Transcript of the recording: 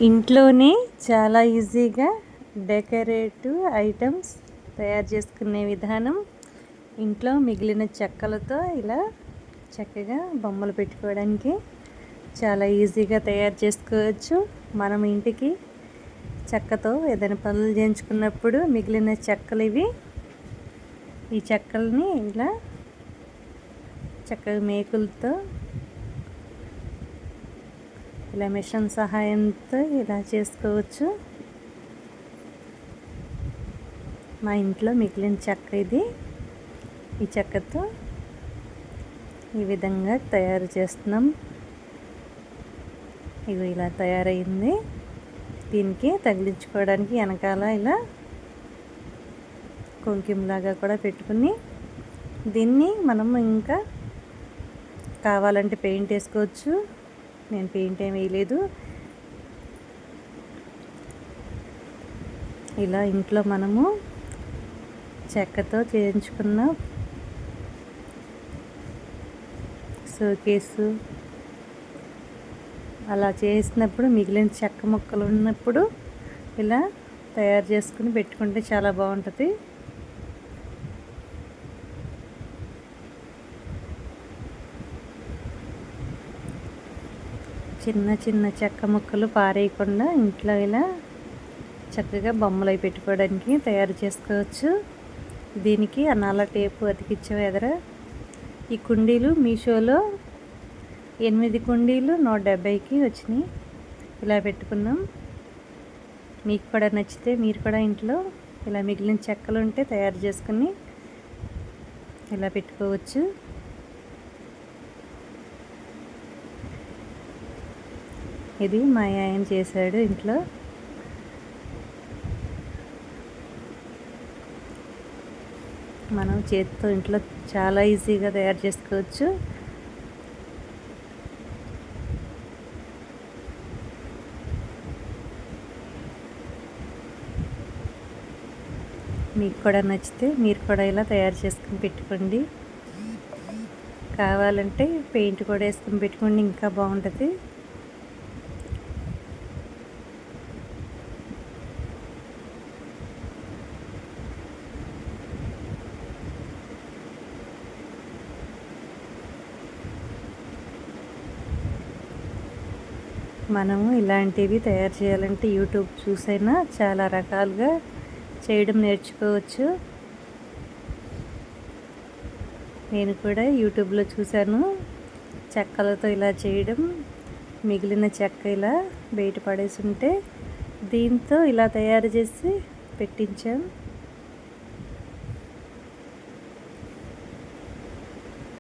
ఇంట్లోనే చాలా ఈజీగా డెకరేటివ్ ఐటమ్స్ తయారు చేసుకునే విధానం. ఇంట్లో మిగిలిన చెక్కలతో ఇలా చక్కగా బొమ్మలు పెట్టుకోవడానికి చాలా ఈజీగా తయారు చేసుకోవచ్చు. మనం ఇంటికి చెక్కతో ఏదైనా పనులు చేయించుకున్నప్పుడు మిగిలిన చెక్కలు ఇవి. ఈ చెక్కల్ని ఇలా చక్కగా మేకులతో ఇలా మిషన్ సహాయంతో ఇలా చేసుకోవచ్చు. మా ఇంట్లో మిగిలిన చెక్క ఇది. ఈ చెక్కతో ఈ విధంగా తయారు చేస్తున్నాం. ఇది ఇలా తయారైంది. దీనికి తగిలించుకోవడానికి వెనకాల ఇలా కొంకింలాగా కూడా పెట్టుకుని దీన్ని మనం ఇంకా కావాలంటే పెయింట్ వేసుకోవచ్చు. నేను పెయింట్ ఏం వేయలేదు. ఇలా ఇంట్లో మనము చెక్కతో చేయించుకున్న షోకేసు అలా చేసినప్పుడు మిగిలిన చెక్క ముక్కలు ఉన్నప్పుడు ఇలా తయారు చేసుకుని పెట్టుకుంటే చాలా బాగుంటుంది. చిన్న చిన్న చెక్క ముక్కలు పారేయకుండా ఇంట్లో ఇలా చక్కగా బొమ్మలు అవి పెట్టుకోవడానికి తయారు చేసుకోవచ్చు. దీనికి అన్నాల టేపు అతికించాం ఎదర. ఈ కుండీలు మీషోలో 8 కుండీలు 170కి వచ్చినాయి. ఇలా పెట్టుకున్నాం. మీకు కూడా నచ్చితే మీరు కూడా ఇంట్లో ఇలా మిగిలిన చెక్కలు ఉంటే తయారు చేసుకుని ఇలా పెట్టుకోవచ్చు. ఇది మా ఆయన చేశాడు ఇంట్లో. మనం చేతితో ఇంట్లో చాలా ఈజీగా తయారు చేసుకోవచ్చు. మీకు కూడా నచ్చితే మీరు కూడా ఇలా తయారు చేసుకుని పెట్టుకోండి. కావాలంటే పెయింట్ కూడా వేసుకుని పెట్టుకోండి, ఇంకా బాగుంటుంది. మనము ఇలాంటివి తయారు చేయాలంటే యూట్యూబ్ చూసైనా చాలా రకాలుగా చేయడం నేర్చుకోవచ్చు. నేను కూడా యూట్యూబ్లో చూశాను చెక్కలతో ఇలా చేయడం. మిగిలిన చెక్క ఇలా బయట పడేసి ఉంటే దీంతో ఇలా తయారు చేసి పెట్టించాం.